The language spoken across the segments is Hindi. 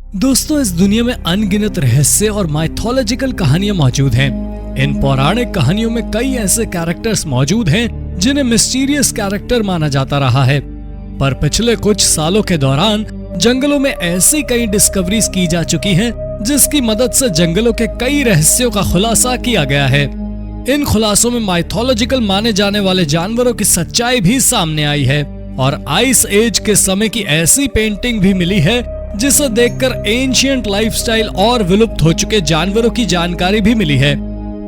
दोस्तों, इस दुनिया में अनगिनत रहस्य और माइथोलॉजिकल कहानियां मौजूद हैं। इन पौराणिक कहानियों में कई ऐसे कैरेक्टर्स मौजूद हैं जिन्हें मिस्टीरियस कैरेक्टर माना जाता रहा है। पर पिछले कुछ सालों के दौरान जंगलों में ऐसी कई डिस्कवरीज की जा चुकी हैं जिसकी मदद से जंगलों के कई रहस्यों का खुलासा किया गया है। इन खुलासों में माइथोलॉजिकल माने जाने वाले जानवरों की सच्चाई भी सामने आई है और आइस एज के समय की ऐसी पेंटिंग भी मिली है जिसे देखकर एंशिएंट लाइफस्टाइल और विलुप्त हो चुके जानवरों की जानकारी भी मिली है।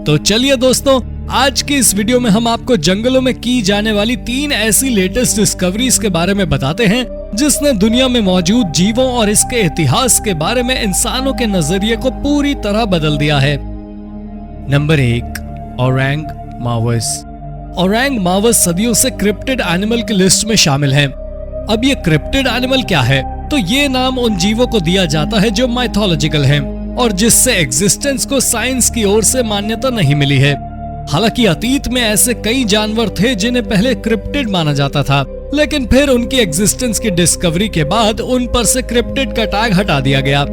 तो चलिए दोस्तों, आज की इस वीडियो में हम आपको जंगलों में की जाने वाली 3 ऐसी लेटेस्ट डिस्कवरीज के बारे में बताते हैं जिसने दुनिया में मौजूद जीवों और इसके इतिहास के बारे में इंसानों के नजरिए को पूरी तरह बदल दिया है। नंबर 1, ओरंग मावस। ओरंग मावस सदियों से क्रिप्टिड एनिमल की लिस्ट में शामिल है। अब ये क्रिप्टिड एनिमल क्या है? तो ये नाम उन जीवों को दिया जाता है जो माइथोलॉजिकल हैं और जिससे एग्जिस्टेंस को साइंस की ओर से मान्यता नहीं मिली है। हालांकि अतीत में ऐसे कई जानवर थे जिन्हें पहले क्रिप्टिड माना जाता था, लेकिन फिर उनकी एग्जिस्टेंस की डिस्कवरी के बाद उन पर से क्रिप्टिड का टैग हटा दिया गया।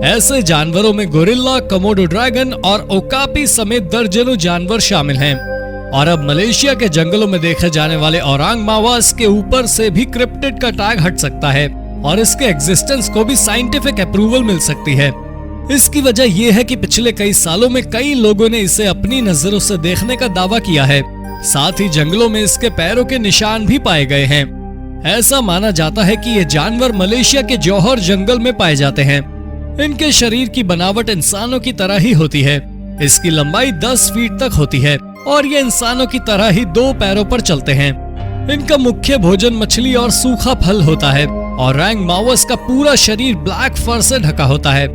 ऐसे जानवरों में गोरिल्ला, कोमोडो ड्रैगन और ओकापी समेत दर्जनों जानवर शामिल हैं। और अब मलेशिया के जंगलों में देखे जाने वाले ओरंग मावस के ऊपर से भी क्रिप्टिड का टैग हट सकता है और इसके एग्जिस्टेंस को भी साइंटिफिक अप्रूवल मिल सकती है। इसकी वजह यह है कि पिछले कई सालों में कई लोगों ने इसे अपनी नजरों से देखने का दावा किया है। साथ ही जंगलों में इसके पैरों के निशान भी पाए गए हैं। ऐसा माना जाता है कि ये जानवर मलेशिया के जौहर जंगल में पाए जाते हैं। इनके शरीर की बनावट इंसानों की तरह ही होती है। इसकी लंबाई 10 फीट तक होती है और ये इंसानों की तरह ही 2 पैरों पर चलते हैं। इनका मुख्य भोजन मछली और सूखा फल होता है। ओरंग मावस का पूरा शरीर ब्लैक फर से ढका होता है।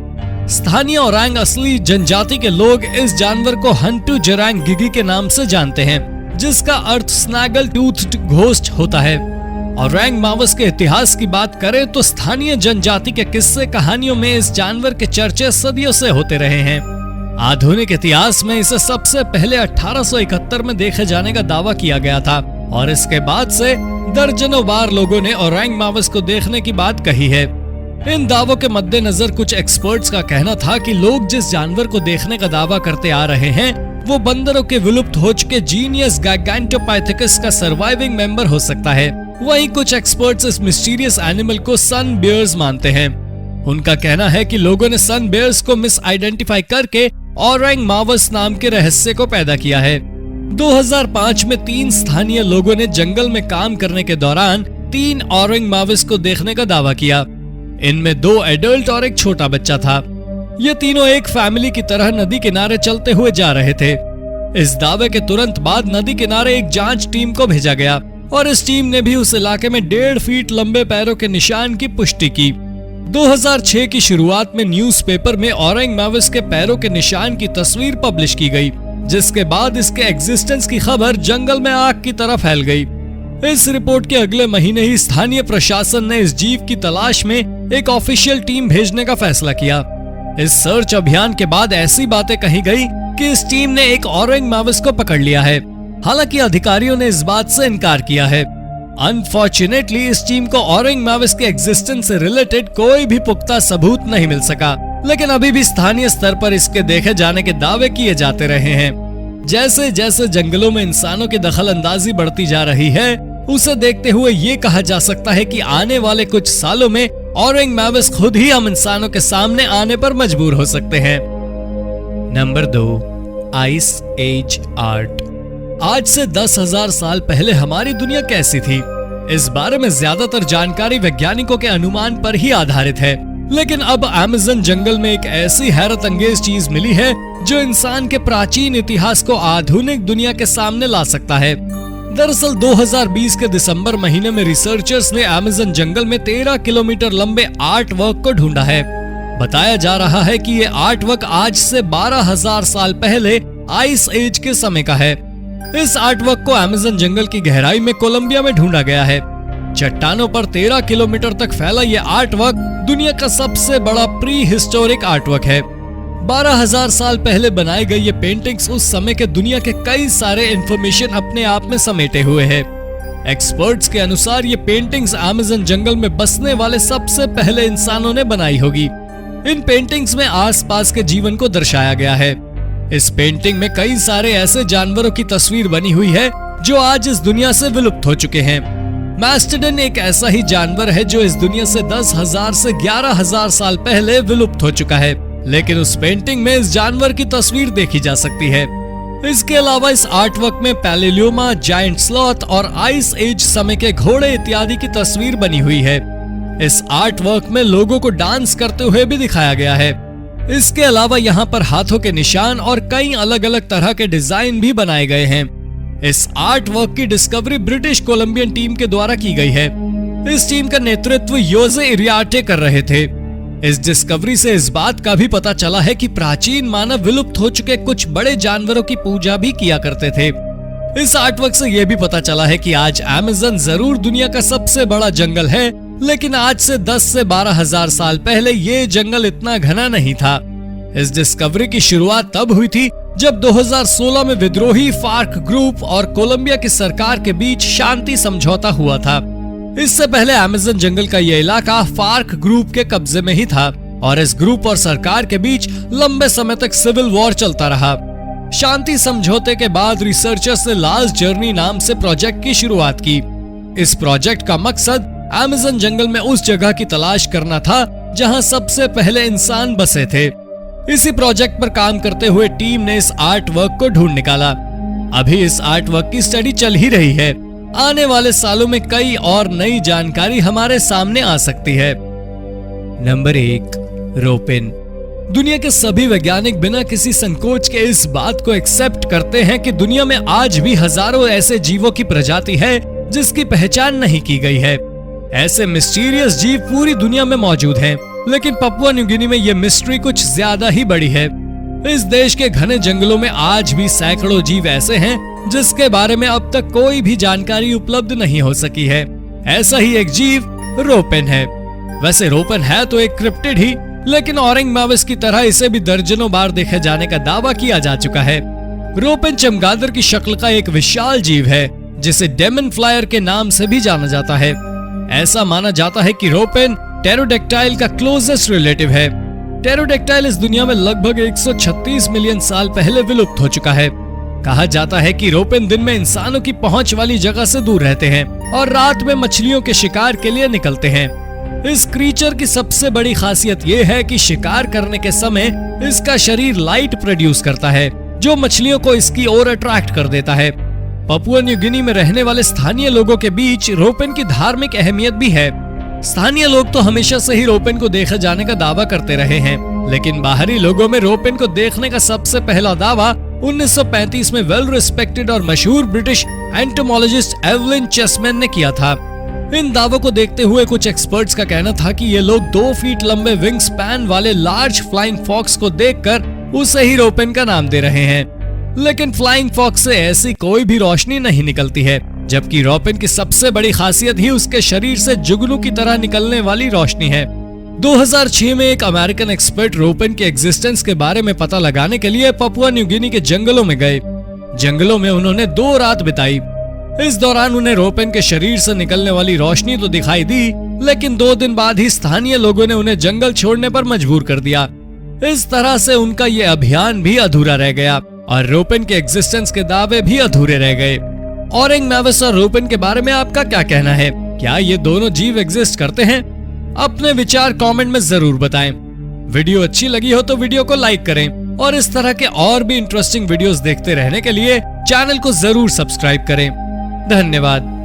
स्थानीय ओरंग असली जनजाति के लोग इस जानवर को हंटू जरांग गिगी के नाम से जानते हैं, जिसका अर्थ स्नैगल टूथ्ड घोस्ट होता है। ओरंग मावस के इतिहास की बात करें तो स्थानीय जनजाति के किस्से कहानियों में इस जानवर के चर्चे सदियों से होते रहे हैं। आधुनिक इतिहास में इसे सबसे पहले 1871 में देखे जाने का दावा किया गया था और इसके बाद से दर्जनों बार लोगों ने ओरंग मावस को देखने की बात कही है। इन दावों के मद्देनजर कुछ एक्सपर्ट्स का कहना था कि लोग जिस जानवर को देखने का दावा करते आ रहे हैं वो बंदरों के विलुप्त हो चुके जीनियस गैगैंटोपाइथेकस का सर्वाइविंग मेंबर हो सकता है। वहीं कुछ एक्सपर्ट्स इस मिस्टीरियस एनिमल को सन बियर्स मानते हैं। उनका कहना है कि लोगों ने सन बियर्स को मिस आइडेंटिफाई करके ओरंग मावस नाम के रहस्य को पैदा किया है। 2005 में 3 स्थानीय लोगों ने जंगल में काम करने के दौरान 3 ओरंग मावस को देखने का दावा किया। इनमें 2 एडल्ट और एक छोटा बच्चा था। ये तीनों एक फैमिली की तरह नदी किनारे चलते हुए जा रहे थे। इस दावे के तुरंत बाद नदी किनारे एक जांच टीम को भेजा गया और इस टीम ने भी उस इलाके में 1.5 फीट लंबे पैरों के निशान की पुष्टि की। 2006 की शुरुआत में न्यूज़पेपर में ओरंग मावस के पैरों के निशान की तस्वीर पब्लिश की गई, जिसके बाद इसके एग्जिस्टेंस की खबर जंगल में आग की तरह फैल गई। इस रिपोर्ट के अगले महीने ही स्थानीय प्रशासन ने इस जीव की तलाश में एक ऑफिशियल टीम भेजने का फैसला किया। इस सर्च अभियान के बाद ऐसी बातें कही गई कि इस टीम ने एक ओरंग मावस को पकड़ लिया है। हालांकि अधिकारियों ने इस बात से इनकार किया है। अनफॉर्चुनेटली इस टीम को ओरंग मावस के एग्जिस्टेंस से रिलेटेड कोई भी पुख्ता सबूत नहीं मिल सका, लेकिन अभी भी स्थानीय स्तर पर इसके देखे जाने के दावे किए जाते रहे हैं। जैसे जैसे जंगलों में इंसानों की दखल अंदाजी बढ़ती जा रही है, उसे देखते हुए ये कहा जा सकता है कि आने वाले कुछ सालों में ओरंग मावस खुद ही हम इंसानों के सामने आने पर मजबूर हो सकते हैं। Number 2, ice age art. आज से 10,000 साल पहले हमारी दुनिया कैसी थी? इस बारे में ज्यादातर जानकारी वैज्ञानिकों के अनुमान पर ही आधारित है, लेकिन अब अमेज़न जंगल में एक ऐसी हैरत अंगेज चीज मिली है जो इंसान के प्राचीन इतिहास को आधुनिक दुनिया के सामने ला सकता है। दरअसल 2020 के दिसंबर महीने में रिसर्चर्स ने अमेज़न जंगल में 13 किलोमीटर लंबे आर्ट वर्क को ढूंढा है। बताया जा रहा है कि ये आर्ट वर्क आज से 12,000 साल पहले आइस एज के समय का है। इस आर्ट वर्क को अमेज़न जंगल की गहराई में कोलंबिया में ढूंढा गया है। चट्टानों पर 13 किलोमीटर तक फैला ये आर्ट वर्क दुनिया का सबसे बड़ा प्री हिस्टोरिक आर्ट वर्क है। 12,000 साल पहले बनाए गए ये पेंटिंग्स उस समय के दुनिया के कई सारे इंफॉर्मेशन अपने आप में समेटे हुए हैं। एक्सपर्ट्स के अनुसार ये पेंटिंग्स अमेज़न जंगल में बसने वाले सबसे पहले इंसानों ने बनाई होगी। इन पेंटिंग्स में आसपास के जीवन को दर्शाया गया है। इस पेंटिंग में कई सारे ऐसे जानवरों की तस्वीर बनी हुई है जो आज इस दुनिया से विलुप्त हो चुके हैं। मास्टोडन एक ऐसा ही जानवर है जो इस दुनिया से 10,000 से 11,000 साल पहले विलुप्त हो चुका है, लेकिन उस पेंटिंग में इस जानवर की तस्वीर देखी जा सकती है। इसके अलावा इस आर्टवर्क में पैलेलियोमा, जायंट स्लॉथ और आइस एज समय के घोड़े इत्यादि की तस्वीर बनी हुई है। इस आर्टवर्क में लोगों को डांस करते हुए भी दिखाया गया है। इसके अलावा यहाँ पर हाथों के निशान और कई अलग अलग तरह के डिजाइन भी बनाए गए हैं। इस आर्ट वर्क की डिस्कवरी ब्रिटिश कोलंबियन टीम के द्वारा की गई है। इस टीम का नेतृत्व योजे इरिआर्टे कर रहे थे। इस डिस्कवरी से इस बात का भी पता चला है कि प्राचीन मानव विलुप्त हो चुके कुछ बड़े जानवरों की पूजा भी किया करते थे। इस आर्टवर्क से यह भी पता चला है कि आज अमेज़न जरूर दुनिया का सबसे बड़ा जंगल है, लेकिन आज से 10 से 12,000 साल पहले ये जंगल इतना घना नहीं था। इस डिस्कवरी की शुरुआत तब हुई थी जब 2016 में विद्रोही फार्क ग्रुप और कोलंबिया की सरकार के बीच शांति समझौता हुआ था। इससे पहले अमेज़न जंगल का यह इलाका फार्क ग्रुप के कब्जे में ही था और इस ग्रुप और सरकार के बीच लंबे समय तक सिविल वॉर चलता रहा। शांति समझौते के बाद रिसर्चर्स ने लास्ट जर्नी नाम से प्रोजेक्ट की शुरुआत की। इस प्रोजेक्ट का मकसद अमेज़न जंगल में उस जगह की तलाश करना था जहां सबसे पहले इंसान बसे थे। इसी प्रोजेक्ट पर काम करते हुए टीम ने इस आर्ट वर्क को ढूंढ निकाला। अभी इस आर्ट वर्क की स्टडी चल ही रही है। आने वाले सालों में कई और नई जानकारी हमारे सामने आ सकती है। नंबर 1, रोपेन। दुनिया के सभी वैज्ञानिक बिना किसी संकोच के इस बात को एक्सेप्ट करते हैं कि दुनिया में आज भी हजारों ऐसे जीवों की प्रजाति है जिसकी पहचान नहीं की गई है। ऐसे मिस्टीरियस जीव पूरी दुनिया में मौजूद हैं, लेकिन पपुआ न्यू गिनी में ये मिस्ट्री कुछ ज्यादा ही बड़ी है। इस देश के घने जंगलों में आज भी सैकड़ों जीव ऐसे हैं जिसके बारे में अब तक कोई भी जानकारी उपलब्ध नहीं हो सकी है। ऐसा ही एक जीव रोपेन है। वैसे रोपेन है तो एक क्रिप्टिड ही, लेकिन ऑरेंज मैविस की तरह इसे भी दर्जनों बार देखे जाने का दावा किया जा चुका है। रोपेन चमगादड़ की शक्ल का एक विशाल जीव है जिसे डेमन फ्लायर के नाम से भी जाना जाता है। ऐसा माना जाता है कि रोपेन टेरोडेक्टाइल का क्लोजेस्ट रिलेटिव है। टेरोडेक्टाइल इस दुनिया में लगभग 136 मिलियन साल पहले विलुप्त हो चुका है। कहा जाता है कि रोपेन दिन में इंसानों की पहुंच वाली जगह से दूर रहते हैं और रात में मछलियों के शिकार के लिए निकलते हैं। इस क्रीचर की सबसे बड़ी खासियत ये है कि शिकार करने के समय इसका शरीर लाइट प्रोड्यूस करता है जो मछलियों को इसकी ओर अट्रैक्ट कर देता है। पपुआ न्यू गिनी में रहने वाले स्थानीय लोगों के बीच रोपेन की धार्मिक अहमियत भी है। स्थानीय लोग तो हमेशा से ही रोपेन को देखे जाने का दावा करते रहे हैं, लेकिन बाहरी लोगों में रोपेन को देखने का सबसे पहला दावा 1935 में वेल रिस्पेक्टेड और मशहूर ब्रिटिश एंटोमोलॉजिस्ट एवलिन चेसमैन ने किया था। इन दावों को देखते हुए कुछ एक्सपर्ट्स का कहना था कि ये लोग 2 फीट लंबे विंग स्पैन वाले लार्ज फ्लाइंग फॉक्स को देखकर उसे ही रोपेन का नाम दे रहे हैं। लेकिन फ्लाइंग फॉक्स से ऐसी कोई भी रोशनी नहीं निकलती है, जबकि रोपेन की सबसे बड़ी खासियत ही उसके शरीर से जुगनू की तरह निकलने वाली रोशनी है। 2006 में एक अमेरिकन एक्सपर्ट रोपेन के एग्जिस्टेंस के बारे में पता लगाने के लिए पपुआ न्यू गिनी के जंगलों में गए। जंगलों में उन्होंने 2 रात बिताई। इस दौरान उन्हें रोपेन के शरीर से निकलने वाली रोशनी तो दिखाई दी, लेकिन 2 दिन बाद ही स्थानीय लोगों ने उन्हें जंगल छोड़ने पर मजबूर कर दिया। इस तरह से उनका ये अभियान भी अधूरा रह गया और रोपेन के एग्जिस्टेंस के दावे भी अधूरे रह गए। ऑरेंज मैविस और रोपेन के बारे में आपका क्या कहना है? क्या ये दोनों जीव एग्जिस्ट करते हैं? अपने विचार कमेंट में जरूर बताएं। वीडियो अच्छी लगी हो तो वीडियो को लाइक करें और इस तरह के और भी इंटरेस्टिंग वीडियोस देखते रहने के लिए चैनल को जरूर सब्सक्राइब करें। धन्यवाद।